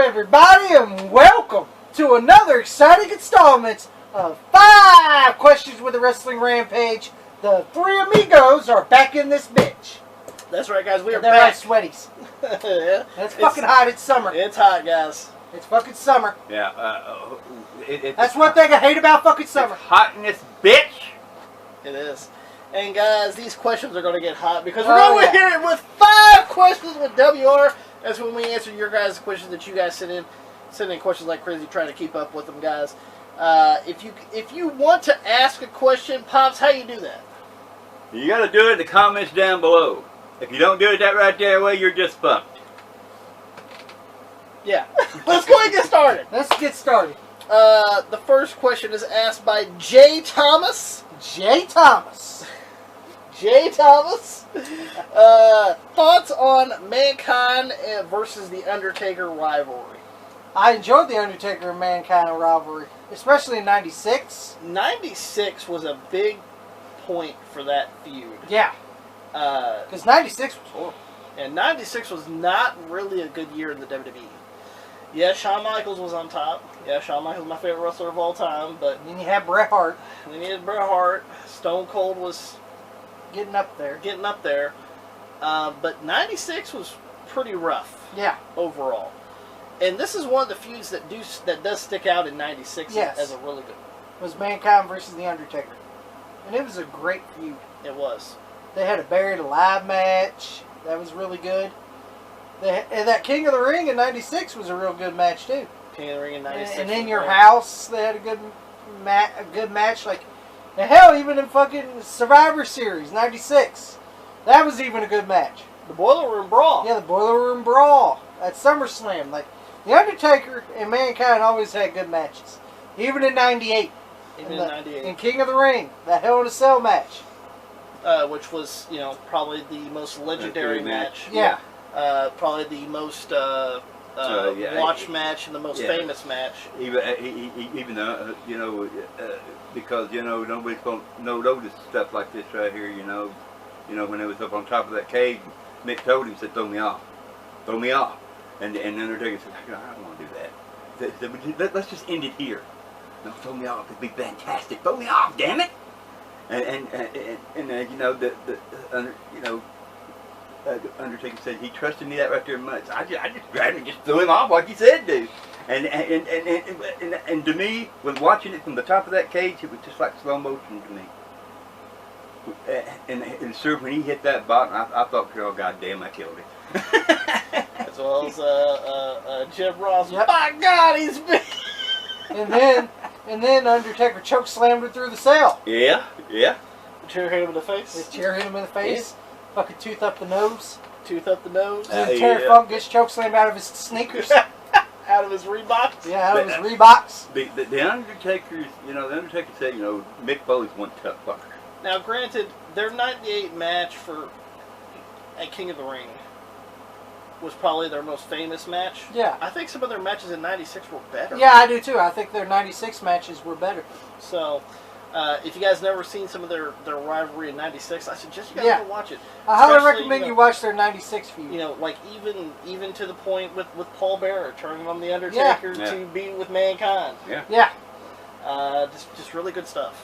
everybody, and welcome to another exciting installment of 5 Questions with a Wrestling Rampage. The three amigos are back in this bitch. That's right, guys. We are they're back. They're sweaties. Yeah. It's fucking hot. It's summer. It's hot, guys. It's fucking summer. Yeah. That's one thing I hate about fucking summer. It's hot in this bitch. It is. And guys, these questions are going to get hot because we're going to hear it with 5 questions with WR. That's when we answer your guys' questions that you guys send in. Send in questions like crazy, trying to keep up with them, guys. If you want to ask a question, Pops, how you do that? You got to do it in the comments down below. If you don't do it that right there way, you're just fucked. Yeah. Let's go ahead and get started. Let's get started. The first question is asked by Jay Thomas. Jay Thomas. Jay Thomas. Thoughts on Mankind versus the Undertaker rivalry? I enjoyed the Undertaker and Mankind rivalry, especially in '96. 96 was a big point for that feud. Yeah. Because 96 was horrible. And 96 was not really a good year in the WWE. Yeah, Shawn Michaels was on top. Yeah, Shawn Michaels is my favorite wrestler of all time. But and then you had Bret Hart. And then you had Bret Hart. Stone Cold was getting up there. But 96 was pretty rough. Yeah. Overall. And this is one of the feuds that does stick out in 96 as a really good one. It was Mankind versus The Undertaker. And it was a great feud. It was. They had a Buried Alive match. That was really good. And that King of the Ring in 96 was a real good match, too. King of the Ring in 96. And in your house, they had a good match. Like, and hell, even in fucking Survivor Series, 96. That was even a good match. The Boiler Room Brawl. Yeah, the Boiler Room Brawl at Summerslam. Like, The Undertaker and Mankind always had good matches. Even in 98. In King of the Ring, that Hell in a Cell match. Which was, probably the most legendary match. Yeah. Probably the most watched match and the most famous match. Even though, because, nobody's going to notice stuff like this right here, when it was up on top of that cage, Mick told him, said, throw me off. Throw me off. And Undertaker said, I don't want to do that. Let's just end it here. No, throw me off. It'd be fantastic. Throw me off, damn it. Undertaker said he trusted me that right there much. I just grabbed him and just threw him off like he said to. And to me, when watching it from the top of that cage, it was just like slow motion to me. And sir, when he hit that bottom, I thought, oh God damn, I killed him. As well as Jim Ross. Yep. My God, he's big. And then Undertaker choke slammed her through the cell. Yeah. The chair hit him in the face. The chair hit him in the face. Yeah. Fucking tooth up the nose. And Terry Funk gets choke slammed out of his sneakers. Out of his Reeboks. Yeah, out of his Reeboks. The Undertaker's, the Undertaker said, Mick Foley's one tough fucker. Now, granted, their 98 match at King of the Ring was probably their most famous match. Yeah. I think some of their matches in 96 were better. Yeah, I do too. I think their 96 matches were better. So, if you guys never seen some of their rivalry in 96, I suggest you guys go watch it. I highly recommend you watch their 96 feud. Like even to the point with Paul Bearer turning on the Undertaker to be with Mankind. Yeah. Just really good stuff.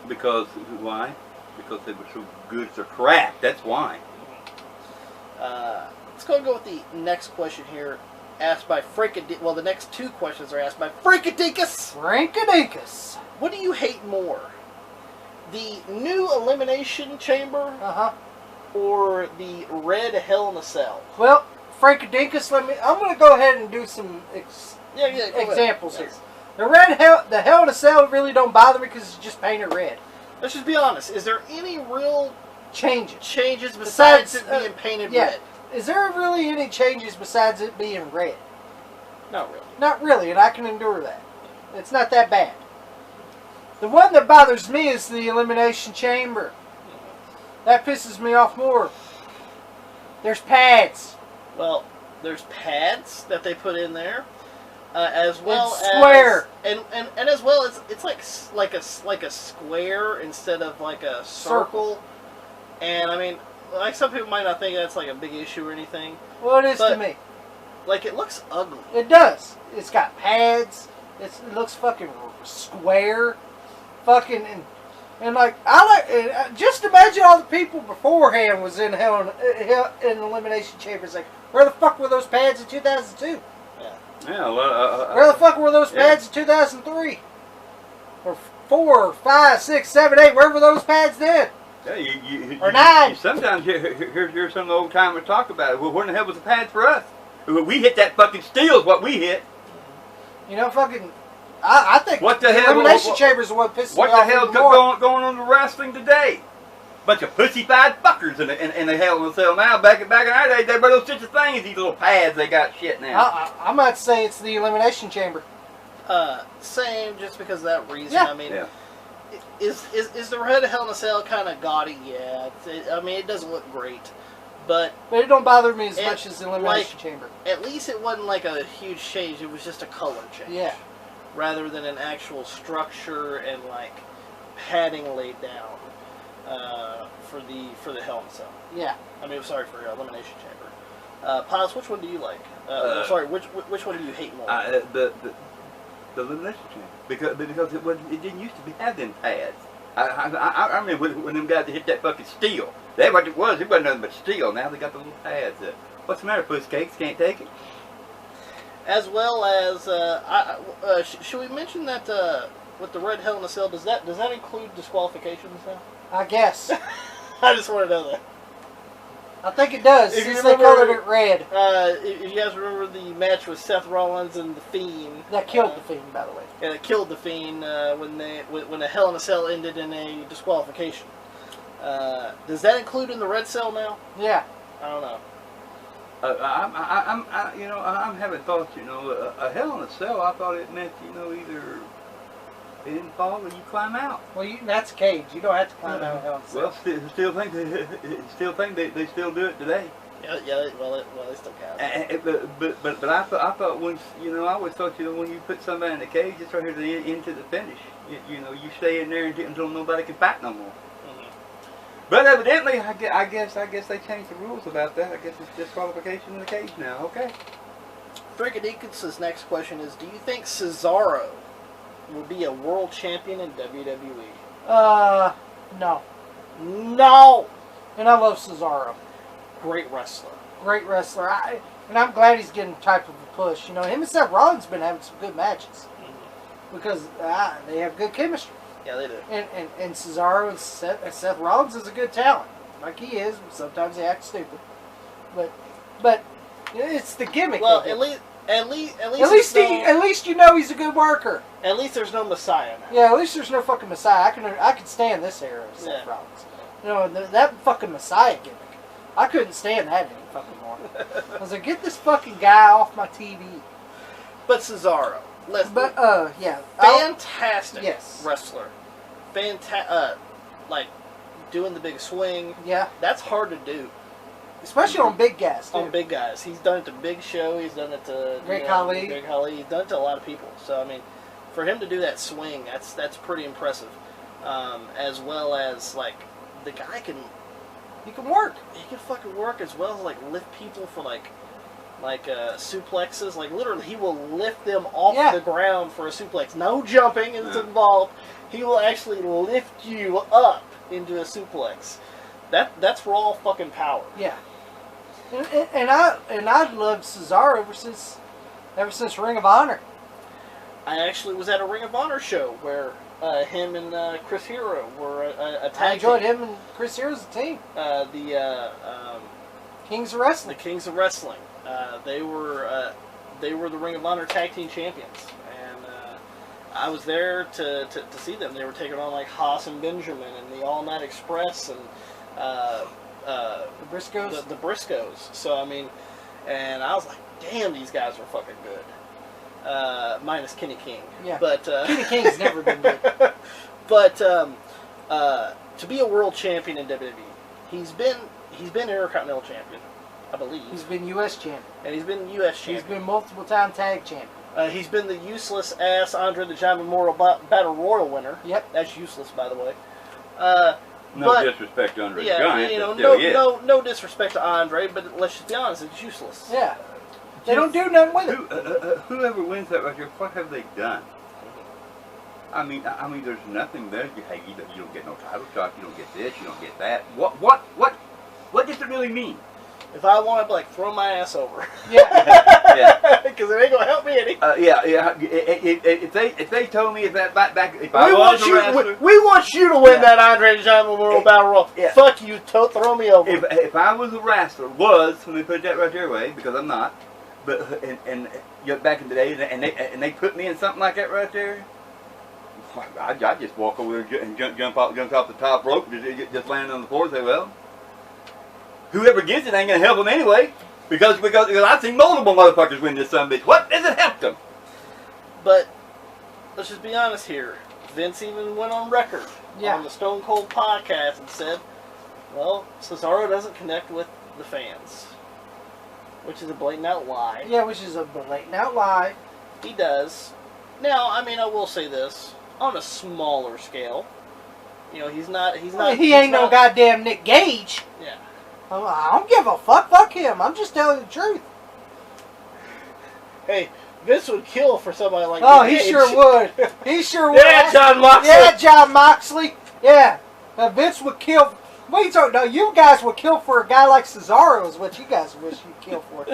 Because why? Because they were so good as a crap. That's why. Let's go with the next question here, asked by Frankadinkus. Well, the next 2 questions are asked by Frankadinkus. Frankadinkus. What do you hate more? The new Elimination Chamber? Or the red Hell in a Cell? Well, Frankadinkus, I'm going to go ahead and do some examples here. The Hell in a Cell really don't bother me because it's just painted red. Let's just be honest. Is there any real changes besides it being painted red? Is there really any changes besides it being red? Not really. Not really, and I can endure that. It's not that bad. The one that bothers me is the Elimination Chamber. That pisses me off more. There's pads. Well, there's pads that they put in there. As well as square, and as well as it's like a square instead of like a circle. And I mean, like some people might not think that's like a big issue or anything. Well, it is to me. Like, it looks ugly. It does. It's got pads. It looks fucking square. Fucking and like just imagine all the people beforehand was in in Elimination Chambers. Like, where the fuck were those pads in 2002? Yeah, well, Where the fuck were those pads in 2003? Or 4, 5, 6, 7, 8? Where were those pads then? Yeah, Or 9? Sometimes here's some of the old timers talk about it. Well, where in the hell was the pads for us? We hit that fucking steel is what we hit. You know, fucking. I think what the hell, Elimination Chambers is what pisses me off. What the hell's going on in wrestling today? Bunch of pussy-fied fuckers in the Hell in a Cell now. Back in our day, there were no such a thing as these little pads they got shit now. I might say it's the Elimination Chamber. Same, just because of that reason. Yeah. I mean, is the Red Hell in a Cell kind of gaudy? Yeah. I mean, it doesn't look great. But it don't bother me as much as the Elimination Chamber. At least it wasn't like a huge change. It was just a color change. Yeah. Rather than an actual structure and, like, padding laid down. For the Hell in a Cell. Yeah. I mean, sorry, for Elimination Chamber. Piles, which one do you like? Sorry, which one do you hate more? The Elimination Chamber, because it didn't used to have them pads. I remember when them guys hit that fucking steel. That's what it was. It wasn't nothing but steel. Now they got the little pads. What's the matter, Pusscakes? Can't take it. As well as, should we mention that with the Red Hell in a Cell, does that include disqualifications now? I guess. I just want to know that. I think it does, since they colored it red. If you guys remember the match with Seth Rollins and The Fiend. That killed The Fiend, by the way. Yeah, that killed The Fiend when the Hell in a Cell ended in a disqualification. Does that include in the Red Cell now? Yeah. I don't know. I'm having thoughts. A Hell in a Cell. I thought it meant either pinfall or you climb out. Well, that's a cage. You don't have to climb out of Hell in a Cell. Well, still think they still do it today. Yeah. Well, they still can. But I thought once I always thought when you put somebody in the cage, it's right here to the end to the finish. You stay in there until nobody can fight no more. But evidently, I guess they changed the rules about that. I guess it's disqualification in the cage now. Okay. Frickadeekins' next question is: do you think Cesaro will be a world champion in WWE? No. No. And I love Cesaro. Great wrestler. Great wrestler. And I'm glad he's getting type of a push. Him and Seth Rollins been having some good matches because they have good chemistry. Yeah, they do. And Cesaro and Seth Rollins is a good talent, like he is. Sometimes he acts stupid, but it's the gimmick. Well, at least he's a good worker. At least there's no Messiah now. Yeah, at least there's no fucking Messiah. I can stand this era of Seth Rollins. That fucking Messiah gimmick. I couldn't stand that any fucking more. I was like, get this fucking guy off my TV. But Cesaro. Fantastic wrestler. Like, doing the big swing. Yeah. That's hard to do. Especially on big guys, too. On big guys. He's done it to Big Show. He's done it to Great Khali. He's done it to a lot of people. So, I mean, for him to do that swing, that's pretty impressive. As well as, like, the guy can... He can work. He can fucking work as well as, like, lift people for, like suplexes. Like, literally, he will lift them off the ground for a suplex. No jumping is involved. He will actually lift you up into a suplex. That's raw fucking power. Yeah. And I've loved Cesaro ever since Ring of Honor. I actually was at a Ring of Honor show where him and Chris Hero were a tag team. I enjoyed him and Chris Hero's team. The Kings of Wrestling. The Kings of Wrestling. They were the Ring of Honor tag team champions, and I was there to see them. They were taking on like Haas and Benjamin and the All Night Express and the Briscoes. The Briscoes. So I mean, and I was like, damn, these guys are fucking good. Minus Kenny King. Yeah. But Kenny King's never been good. But to be a world champion in WWE, he's been Intercontinental champion, I believe. He's been U.S. champion. And he's been U.S. champion. He's been multiple-time tag champion. He's been the useless-ass Andre the Giant Memorial Battle Royal winner. Yep. That's useless, by the way. No disrespect to Andre the Giant. No disrespect to Andre, but let's just be honest, it's useless. Yeah. They don't do nothing with it. Whoever wins that right here, what have they done? I mean, there's nothing there. Hey, you don't get no title shot. You don't get this. You don't get that. What does it really mean? If I want to, like, throw my ass over. Yeah. Because it ain't going to help me any. Yeah. If they told me if I was a wrestler, we want you to win that Andre the Giant Memorial Battle Royal. Yeah. Fuck you, throw me over. If I was a wrestler, let me put that right your way, because I'm not. But and back in the day, and they put me in something like that right there, I just walk over there and jump off the top rope, just land on the floor and say, well, whoever gets it ain't gonna help them anyway, because I've seen multiple motherfuckers win this sumbitch. What does it help them? But let's just be honest here. Vince even went on record on the Stone Cold podcast and said, well, Cesaro doesn't connect with the fans. Which is a blatant out lie. Yeah, which is a blatant out lie. He does. Now, I mean, I will say this. On a smaller scale. You know, he's not... He ain't no goddamn Nick Gage. Yeah. I don't give a fuck. Fuck him. I'm just telling the truth. Hey, Vince would kill for somebody like Oh, Nick he Gage. sure would. He sure would. Yeah, John Moxley. Yeah, John Moxley. Yeah. Vince would kill... What are you talking? No, you guys would kill for a guy like Cesaro is what you guys wish you'd kill for.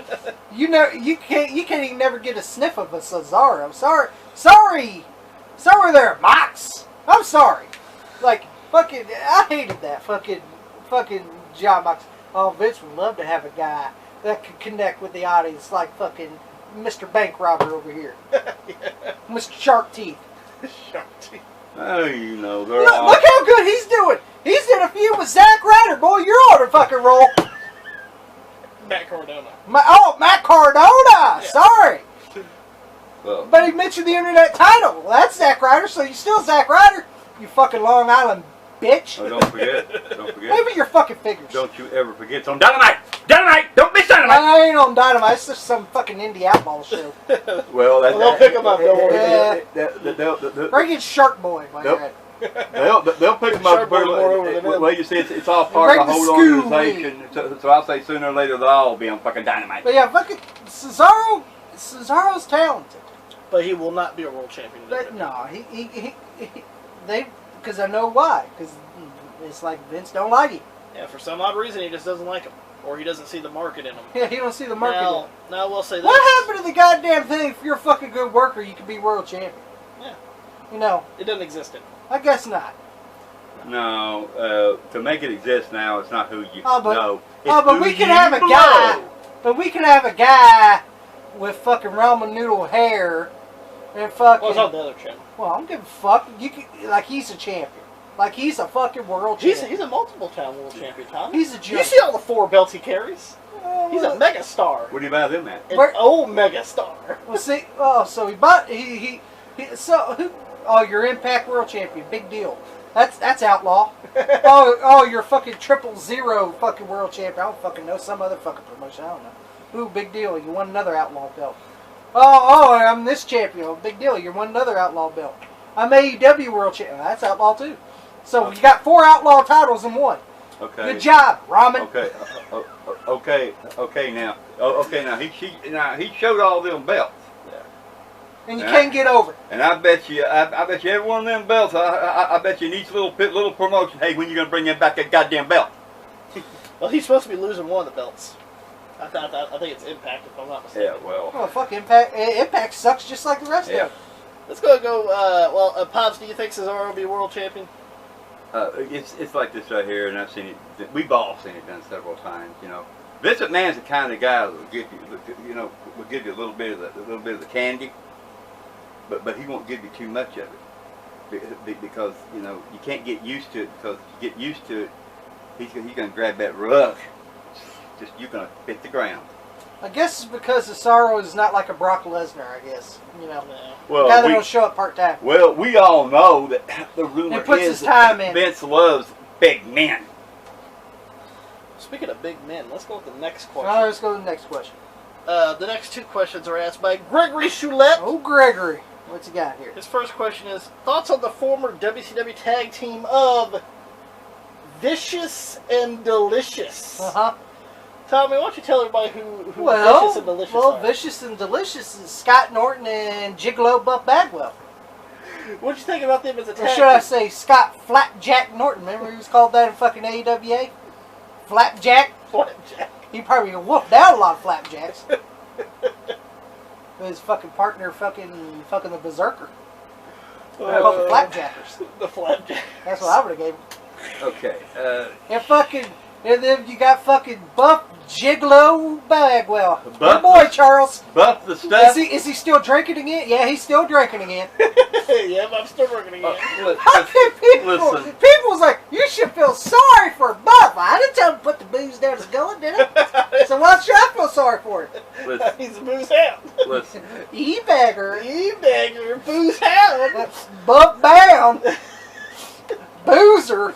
You know, you can't even never get a sniff of a Cesaro. Sorry there, Mox. I'm sorry. Like, fucking, I hated that fucking John Mox. Oh, Vince would love to have a guy that could connect with the audience like fucking Mr. Bank Robber over here. Mr. Shark Teeth. Shark Teeth. Oh, you know, Look how good he's doing. He's in a feud with Zack Ryder. Boy, you're on a fucking roll. Matt Cardona. Matt Cardona. Yeah. Sorry. Well, but he mentioned the internet title. Well, that's Zack Ryder, so you're still Zack Ryder. You fucking Long Island bitch. Oh, don't forget. Maybe your fucking figures. Don't you ever forget. It's on Dynamite. Don't miss Dynamite. I ain't on Dynamite. It's just some fucking indie outlaw show. Well, they'll pick him up. Don't worry. Bring in Shark Boy. They'll pick them up. Well, you see, it's all part of the whole organization. So I'll say sooner or later they'll all be on fucking Dynamite. But yeah, fucking Cesaro's talented. But he will not be a world champion. No, because I know why. Because it's like Vince don't like him. Yeah, for some odd reason he just doesn't like him. Or he doesn't see the market in him. Yeah, he don't see the market in him. Now we'll say this. What happened to the goddamn thing? If you're a fucking good worker, you can be world champion. Yeah. You know. It doesn't exist anymore. I guess not. No, to make it exist now, it's not who you know. But we can have a guy. But we can have a guy with fucking ramen noodle hair and fucking. Well, it's on the other channel. Well, I don't give a fuck. You can, like he's a champion. Like he's a fucking world champion. He's a multiple-time world champion, Tom. He's a You see all the 4 belts he carries? He's a mega star. What do you buy them at? An old mega star. Well, see, so he bought you're Impact World Champion, big deal. That's outlaw. You're fucking 000 fucking world champion. I don't fucking know, some other fucking promotion. I don't know. Ooh, big deal. You won another outlaw belt. I'm this champion. Big deal. You won another outlaw belt. I'm AEW world champion. That's outlaw too. So you got 4 outlaw titles in one. Okay. Good job, Ramen. Okay. Now he showed all them belts. And you can't get over it. And I bet you every one of them belts, I bet you in each little promotion, hey, when you gonna bring him back that goddamn belt? Well, he's supposed to be losing one of the belts. I think it's Impact, if I'm not mistaken. Yeah, well. Oh, fuck Impact. Impact sucks just like the rest of them. Let's go. Pops, do you think Cesaro will be world champion? It's like this right here, and I've seen it. We've all seen it done several times. You know, Vince McMahon's the kind of guy that will give you, will give you a little bit of the candy, but he won't give you too much of it because you can't get used to it. Because if you get used to it, he's gonna grab that rug. Just you're gonna hit the ground. I guess it's because Cesaro is not like a Brock Lesnar, I guess. Well, guy that don't show up part-time. Well, we all know that the rumor is that Vince loves big men. Speaking of big men, let's go with the next question. All right, let's go to the next question. The next 2 questions are asked by Gregory Choulette. Oh, Gregory. What's he got here? His first question is, thoughts on the former WCW tag team of Vicious and Delicious? Uh-huh. Tommy, why don't you tell everybody who Vicious and Delicious are? Vicious and Delicious is Scott Norton and Gigolo Buff Bagwell. What'd you think about them as a Or tag should I team? say Scott Flapjack Norton? Remember he was called that in fucking AWA? Flapjack? Flapjack. He probably whooped down a lot of flapjacks. With his fucking partner fucking the Berserker. They're called the Flapjackers. The Flapjack. That's what I would have gave him. Okay. And then you got fucking Buff Gigolo Bagwell. Buff Good boy, the- Charles. Buff the stuff. Is he still drinking again? Yeah, he's still drinking again. Yeah, I'm still working again. People was like, you should feel sorry for Buff. I didn't tell him to put the booze down his gullet, did I? So why should I feel sorry for it? Listen, He's a booze hound. listen. E-bagger. E-bagger, booze hound. Buff bound. Boozer.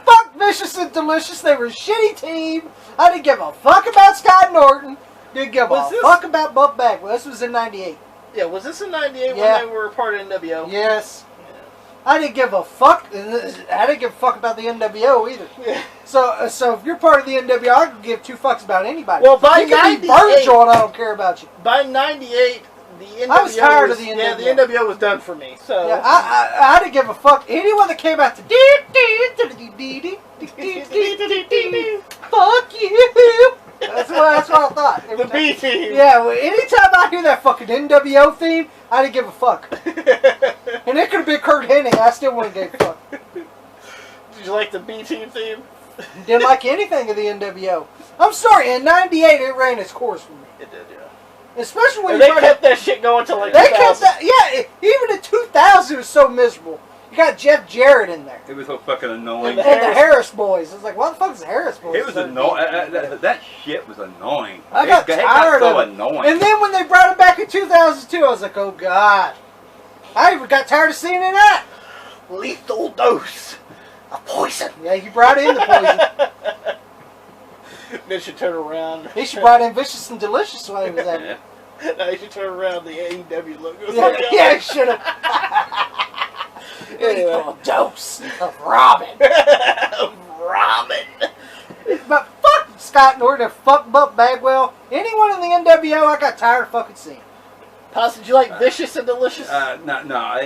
Fuck Vicious and Delicious. They were a shitty team. I didn't give a fuck about Scott Norton. Didn't give a fuck about Buff Bagwell. This was in '98. Yeah, was this in '98 Yeah. when they were part of NWO? Yes. I didn't give a fuck. I didn't give a fuck about the NWO either. Yeah. So if you're part of the NWO, I don't give two fucks about anybody. Well, by you can be 98 Virgil and I don't care about you. By 98, the NWO I was tired of the NWO. Yeah, the NWO was done for me. So Yeah, I didn't give a fuck. Anyone that came out to fuck you. That's what I thought. the B team. Yeah, well, anytime I hear that fucking NWO theme, I didn't give a fuck. And it could have been Kurt Hennig. I still wouldn't give a fuck. Did you like the B team theme? Didn't like anything of the NWO. I'm sorry, in '98 it ran its course for me. It did, yeah. Especially when And they kept that shit going till like They 2000. kept that. Yeah, even in 2000 it was so miserable. You got Jeff Jarrett in there. It was so fucking annoying. And the Harris boys. It's like, what the fuck is the Harris boys? It was annoying. That shit was annoying. I got tired so of it. annoying. And then when they brought it back in 2002, I was like, oh god. I even got tired of seeing it at. Lethal dose of poison. Yeah, he brought in the poison. Then she turned around. He should brought in Vicious and Delicious when he was at it. Yeah. Now you should turn around the AEW logo. Yeah, he should have. Lethal dose of Robin. Robin. But fuck Scott Norton and fuck Buck Bagwell. Anyone in the NWO, I got tired of fucking seeing. Pops, did you like Vicious and Delicious? No.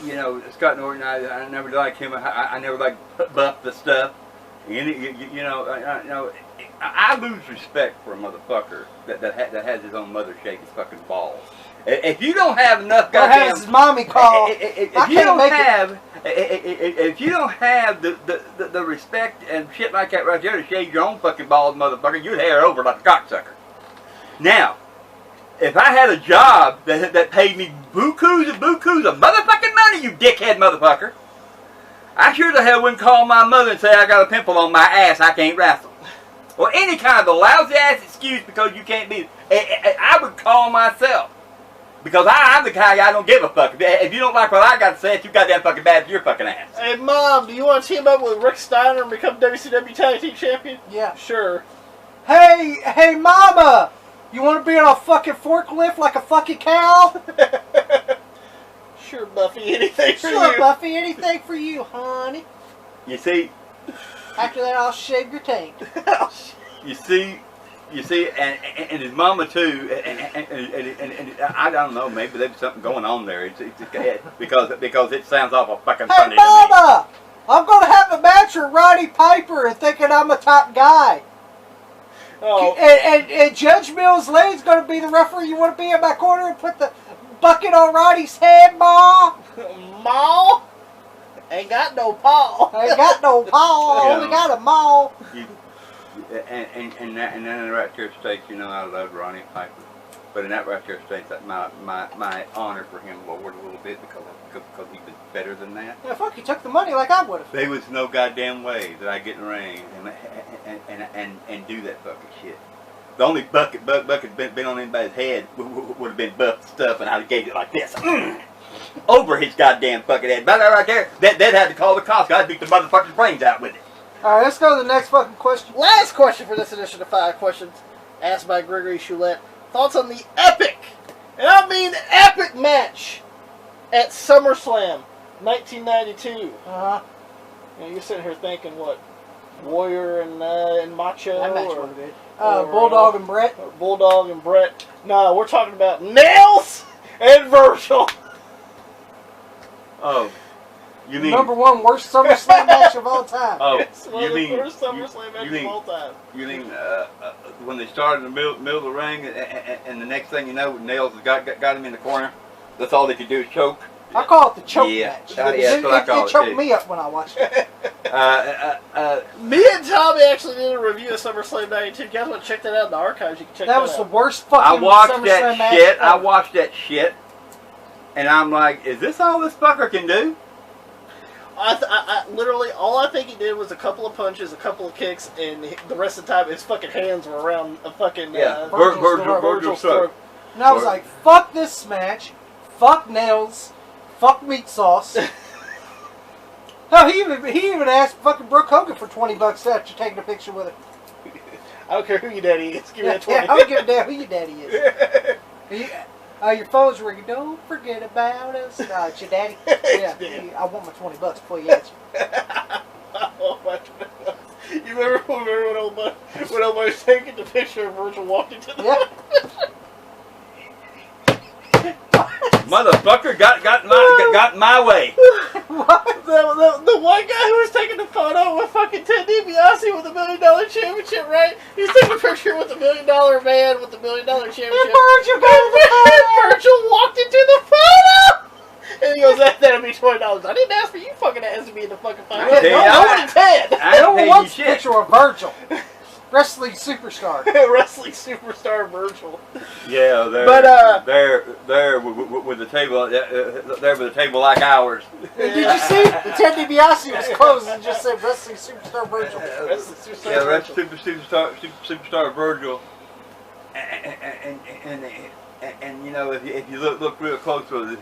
You know, Scott Norton, I never liked him. I never liked Buff the stuff. I lose respect for a motherfucker that has his own mother shake his fucking balls. If you don't have enough Or goddamn, has his mommy call. if you don't have the respect and shit like that right there to shave your own fucking balls, motherfucker, you'd hair over like a cocksucker. Now, if I had a job that paid me bukus and bukus of motherfucking money, you dickhead motherfucker, I sure the hell wouldn't call my mother and say I got a pimple on my ass, I can't wrestle. Or any kind of a lousy ass excuse because you can't be. I would call myself. Because I'm the guy I don't give a fuck. If you don't like what I got to say, it's you goddamn fucking bad for your fucking ass. Hey, Mom, do you want to team up with Rick Steiner and become WCW Tag Team Champion? Yeah. Sure. Hey, Mama! You want to be on a fucking forklift like a fucking cow? Sure, Buffy, anything for Sure, you. Buffy, anything for you, honey. You see, After that, I'll shave your taint. you see, and his mama too, and I don't know, maybe there's something going on there. It's because it sounds awful fucking Hey, funny Mama! I'm going to have a match with Roddy Piper and thinking I'm a top guy. Oh. And Judge Mills Lane's going to be the referee. You want to be in my corner and put the bucket on Roddy's head, Ma? Ma? Ain't got no paw. I ain't got no paw. I only got a maw. And that right there states, you know, I love Ronnie Piper. But in that right there states that my honor for him lowered a little bit because he was better than that. Yeah, fuck, he took the money like I would have. There was no goddamn way that I get in the ring and do that fucking shit. The only bucket been on anybody's head would have been Buff stuff, and I'd have gave it like this. Over his goddamn fucking head. But that right there, they'd have to call the cops. I'd beat the motherfucker's brains out with it. Alright, let's go to the next fucking question. Last question for this edition of 5 Questions, asked by Gregory Choulette. Thoughts on the epic, and I mean epic match at SummerSlam 1992. Uh-huh. You know, you're sitting here thinking what? Warrior and Macho? That match or, was good. or, Bulldog and Brett. or Bulldog and Brett. No, we're talking about Nails and Virgil. Oh, you mean Number one worst SummerSlam match of all time. Oh, It's one you of the mean worst SummerSlam matches of all time. You mean when they started in the middle of the ring, and the next thing you know, Nails got him in the corner. That's all they could do is choke. I call it the choke Yeah. match. Yeah, that's what I call it it, choked too. me up when I watched it. Me and Tommy actually did a review of SummerSlam 92. If you guys want to check that out in the archives, you can check that That out. was the worst fucking I watched SummerSlam that match shit. I ever. watched that shit, and I'm like, is this all this fucker can do? I literally, all I think he did was a couple of punches, a couple of kicks, and the rest of the time his fucking hands were around a fucking Virgil's throat. And I was like, fuck this match. Fuck Nails. Fuck meat sauce. No, he even asked fucking Brooke Hogan for $20 after taking a picture with him. I don't care who your daddy is. Give me that 20. Yeah, I don't give a damn who your daddy is. Your phone's ringing. Don't forget about us. It's your daddy. Yeah, I want my $20 before you answer. You remember when old boy was taking the picture of Virgil walked into the Motherfucker got my way. What? The white guy who was taking the photo with fucking Ted DiBiase with the $1 million championship, right? He's taking a picture with the $1 million man with the $1 million championship. And Virgil walked into the photo! And he goes, that'll be $20. I didn't ask for you fucking ass to be in the fucking photo. I tell you, No one Ted. I No one ain't wants a paying you picture of Virgil. Wrestling superstar. Wrestling superstar Virgil. Yeah, they're with the table. They're with a table like ours. Did you see? Ted DiBiase was closed and just said wrestling superstar Virgil. Wrestling superstar Yeah, that's Virgil. superstar Virgil. And you know, if you look real close to it,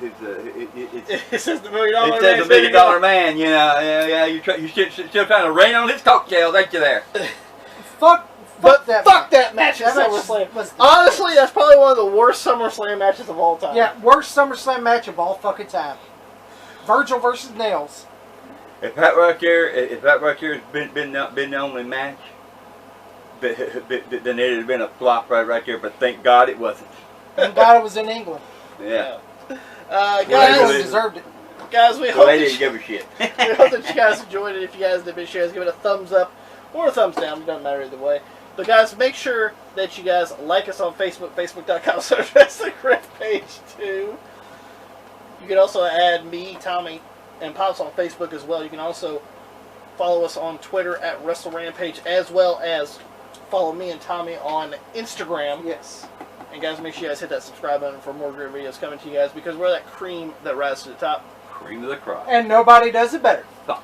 It says the $1 million it says man. $1 million man. You know, yeah, you're still trying to rain on his coattails, ain't you there? Fuck that match at That match SummerSlam. was- Honestly, that's probably one of the worst SummerSlam matches of all time. Yeah, worst SummerSlam match of all fucking time. Virgil versus Nails. If that right there has been the only match, then it had been a flop right there. But thank God it wasn't. Thank God it was in England. Yeah. Guys, England deserved it. we Well, hope they that didn't give a shit. we hope that you guys enjoyed it. If you guys did, be sure to give it a thumbs up or a thumbs down. It doesn't matter either way. But guys, make sure that you guys like us on Facebook, facebook.com/WrestlingRampage 2. You can also add me, Tommy, and Pops on Facebook as well. You can also follow us on Twitter at WrestleRampage, as well as follow me and Tommy on Instagram. Yes. And guys, make sure you guys hit that subscribe button for more great videos coming to you guys, because we're that cream that rises to the top. Cream of the crop. And nobody does it better. Stop.